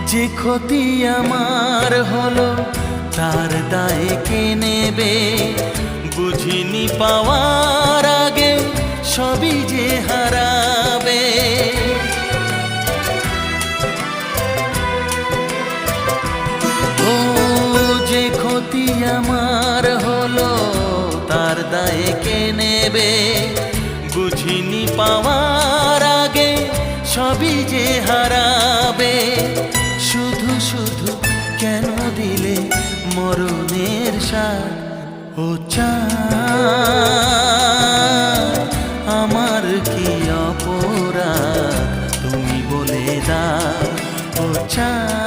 যে ক্ষতি আমার হলো তার দায়ে কে নেবে? বুঝিনি পাওয়ার আগে সবই যে হারাবে। ও যে ক্ষতি আমার হলো তার দায়ে কে নেবে? বুঝিনি পাওয়ার আগে সবই যে হারাবে। শুধু শুধু কেন দিলে মরণের স্বাদ? ও চাঁদ আমার কি অপরাধ তুমি বলে দাও। ও চাঁদ